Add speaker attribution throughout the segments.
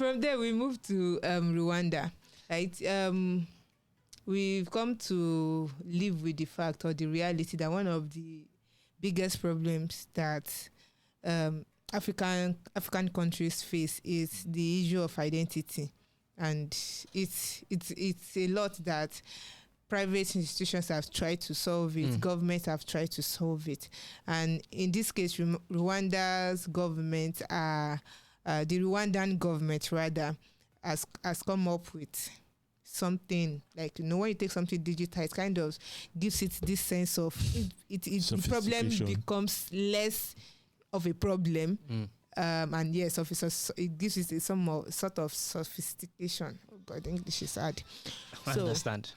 Speaker 1: from there we move to Rwanda. Right? We've come to live with the fact or the reality that one of the biggest problems that African countries face is the issue of identity, and it's a lot that private institutions have tried to solve it, governments have tried to solve it, and in this case, Rwanda's government, the Rwandan government rather, has come up with something like, when you take something digital, it kind of gives it this sense of the problem becomes less of a problem, and yes, it gives it some sort of sophistication. Oh God, English is hard.
Speaker 2: I understand.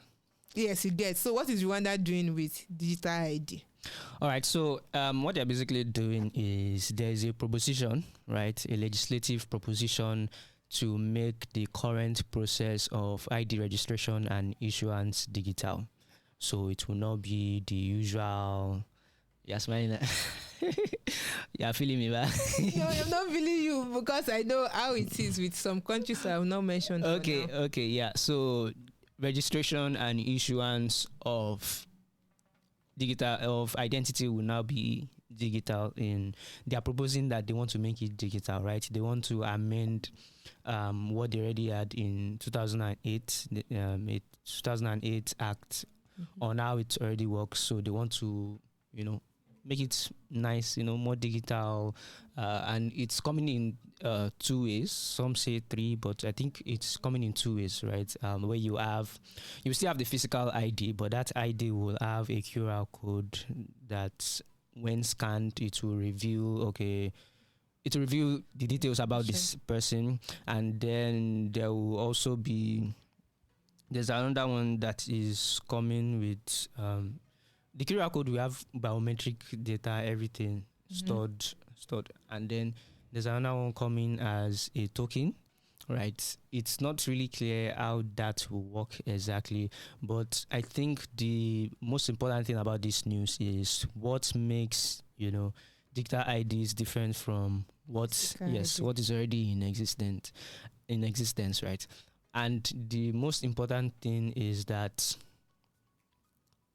Speaker 1: Yes, you get. So what is Rwanda doing with digital ID?
Speaker 2: All right, so what they're basically doing is there's a proposition, right, a legislative proposition to make the current process of ID registration and issuance digital. So it will not be the usual. You're smiling. You're feeling me, right?
Speaker 1: No, I'm not feeling you because I know how it is with some countries I have not mentioned.
Speaker 2: Okay, yeah. So registration and issuance of identity will now be digital. They are proposing that they want to make it digital, right? They want to amend what they already had in 2008, 2008 Act on how it already works. So they want to, make it nice, more digital, and it's coming in 2 ways. Some say 3, but I think it's coming in 2 ways, right? Where you still have the physical ID, but that ID will have a QR code that, when scanned, it will reveal the details about this person, and then there will also there's another one that is coming with the QR code. We have biometric data, everything stored, and then there's another one coming as a token, right? It's not really clear how that will work exactly, but I think the most important thing about this news is what makes digital IDs different from what is already in existence, right? And the most important thing is that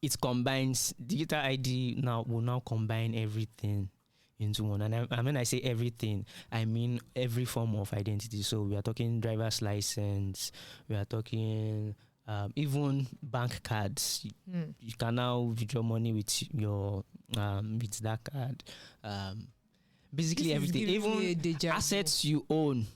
Speaker 2: it combines digital ID will now combine everything into one. And when I say everything, I mean every form of identity. So we are talking driver's license, we are talking even bank cards. You can now withdraw money with your with that card. Basically everything, even assets you own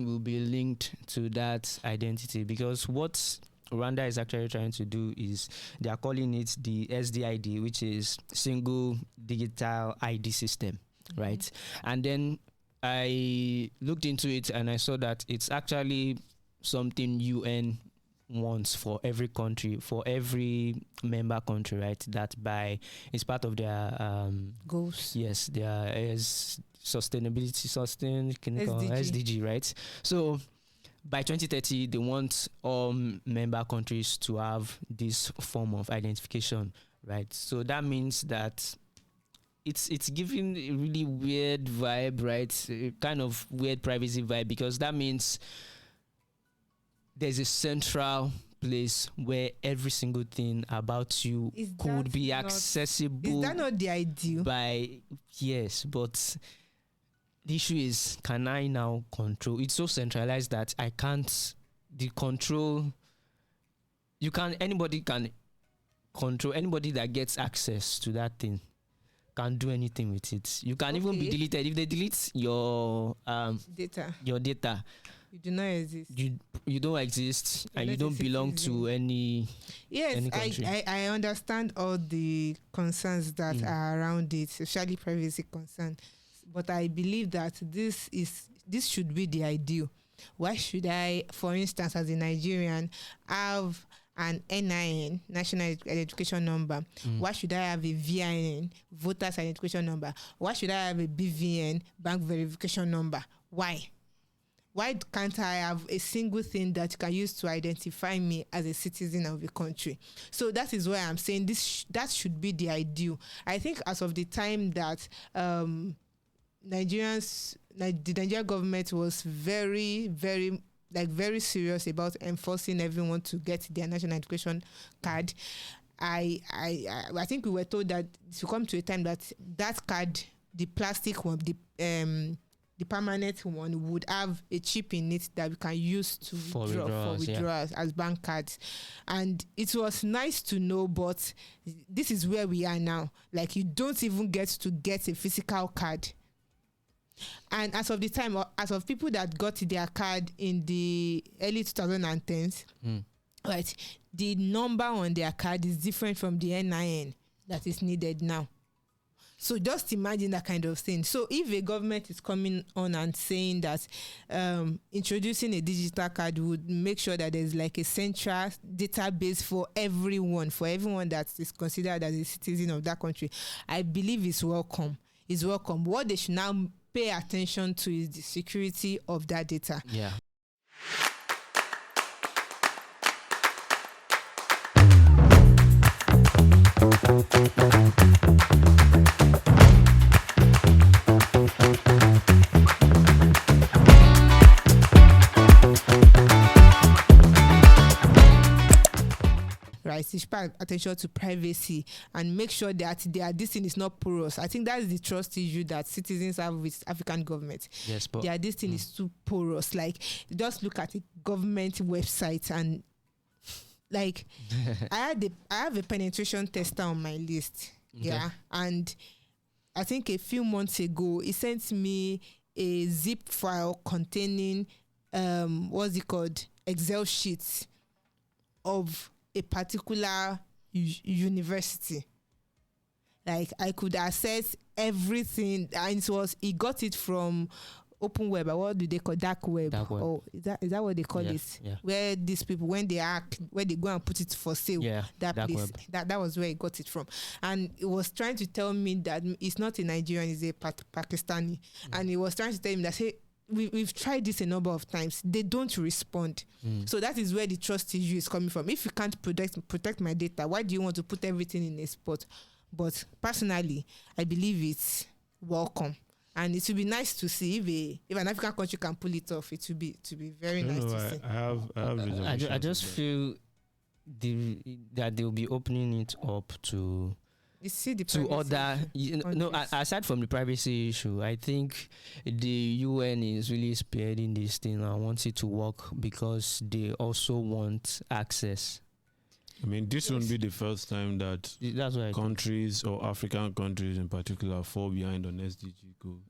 Speaker 2: will be linked to that identity, because what Rwanda is actually trying to do is they are calling it the SDID, which is Single Digital ID System, right? And then I looked into it and I saw that it's actually something UN wants for every country, for every member country, right? That it's part of their
Speaker 1: goals.
Speaker 2: Yes, their SDG, right? So by 2030, they want all member countries to have this form of identification, right? So that means that it's giving a really weird vibe, right? A kind of weird privacy vibe, because that means there's a central place where every single thing about you could be accessible.
Speaker 1: Is that not the ideal?
Speaker 2: Yes, but the issue is, can I now control? It's so centralized that I can't. The control. Anybody can control. Anybody that gets access to that thing can't do anything with it. You can even be deleted if they delete your
Speaker 1: data.
Speaker 2: Your data.
Speaker 1: You do not exist.
Speaker 2: You don't exist, and you don't belong to any.
Speaker 1: Yes,
Speaker 2: any country.
Speaker 1: I understand all the concerns that are around it, especially privacy concerns. But I believe that this should be the ideal. Why should I, for instance, as a Nigerian, have an NIN, National Identification Number? Why should I have a VIN, Voters Identification Number? Why should I have a BVN, Bank Verification Number? Why? Why can't I have a single thing that you can use to identify me as a citizen of the country? So that is why I'm saying that should be the ideal. I think as of the time that the Nigerian government was very, very, like, very serious about enforcing everyone to get their national education card. I think we were told that to come to a time that card, the plastic one, the permanent one, would have a chip in it that we can use to withdraw as bank cards. And it was nice to know, but this is where we are now. Like, you don't even get a physical card. And as of people that got their card in the early 2010s, right, the number on their card is different from the NIN that is needed now. So just imagine that kind of thing. So if a government is coming on and saying that introducing a digital card would make sure that there's like a central database for everyone that is considered as a citizen of that country, I believe it's welcome. It's welcome. What they should now pay attention to is the security of that data.
Speaker 2: Yeah.
Speaker 1: Right, so pay attention to privacy and make sure that this thing is not porous. I think that's the trust issue that citizens have with African government.
Speaker 2: Yes, but
Speaker 1: this thing is too porous. Like, just look at the government website and like I have a penetration tester on my list. Okay. Yeah, and I think a few months ago it sent me a zip file containing what's it called, Excel sheets of a particular university. Like, I could access everything, and it got it from open web. What do they call dark web? Oh, is that what they call it?
Speaker 2: Yeah.
Speaker 1: Where these people, when they go and put it for sale, that place, web. That was where it got it from. And it was trying to tell me that it's not a Nigerian, it's a Pakistani. And it was trying to tell me that, hey, we've tried this a number of times. They don't respond. So that is where the trust issue is coming from. If you can't protect my data, why do you want to put everything in a spot? But personally, I believe it's welcome. And it would be nice to see if an African country can pull it off. It would be very nice to see.
Speaker 2: I just feel that they'll be opening it up to other, aside from the privacy issue, I think the UN is really spearheading this thing and wants it to work because they also want access.
Speaker 3: I mean, this won't be the first time that countries or African countries in particular fall behind on SDG goals.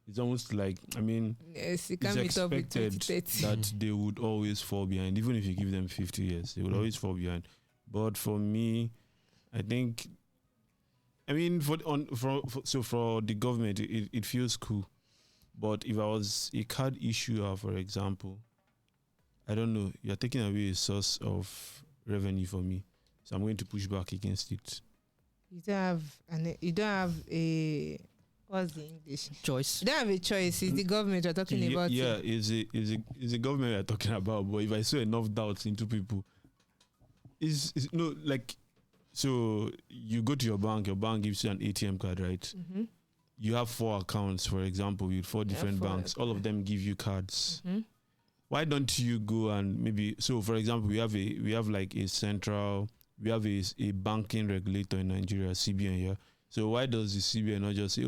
Speaker 3: It's almost like, I mean,
Speaker 1: it's
Speaker 3: expected that they would always fall behind. Even if you give them 50 years, they would always fall behind. But for me, I think, I mean, for the government, it feels cool. But if I was a card issuer, for example, I don't know, you're taking away a source of revenue for me, so I'm going to push back against it.
Speaker 1: You don't have a what's the English
Speaker 2: choice?
Speaker 1: You don't have a choice. It's the government you're talking about.
Speaker 3: Yeah, it's the government we're talking about. But if I saw enough doubts into people, so you go to your bank gives you an ATM card, right?
Speaker 1: Mm-hmm.
Speaker 3: You have 4 accounts, for example, with 4 different banks. All of them give you cards.
Speaker 1: Mm-hmm.
Speaker 3: Why don't you go and maybe, so for example, we have a banking regulator in Nigeria, CBN here. So why does the CBN not just say,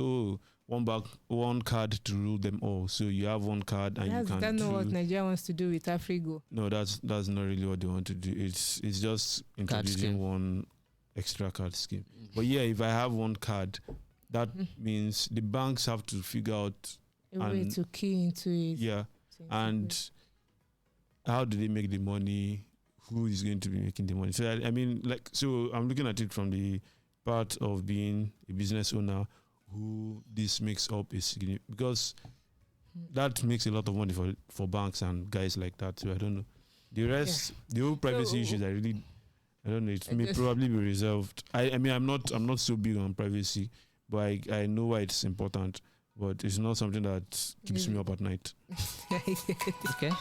Speaker 3: one card to rule them all? So you have one card and you can. That's
Speaker 1: not what Nigeria wants to do with Afrigo.
Speaker 3: No, that's not really what they want to do. It's just introducing one extra card scheme. But yeah, if I have one card, that means the banks have to figure out
Speaker 1: a way to key into it.
Speaker 3: Yeah, and how do they make the money? Who is going to be making the money? So I mean, so I'm looking at it from the part of being a business owner, who this makes up is significant, because that makes a lot of money for banks and guys like that. So I don't know. The rest, the whole privacy issues, I don't know. It may probably be reserved. I mean, I'm not so big on privacy, but I know why it's important. But it's not something that keeps me up at night.
Speaker 2: Okay.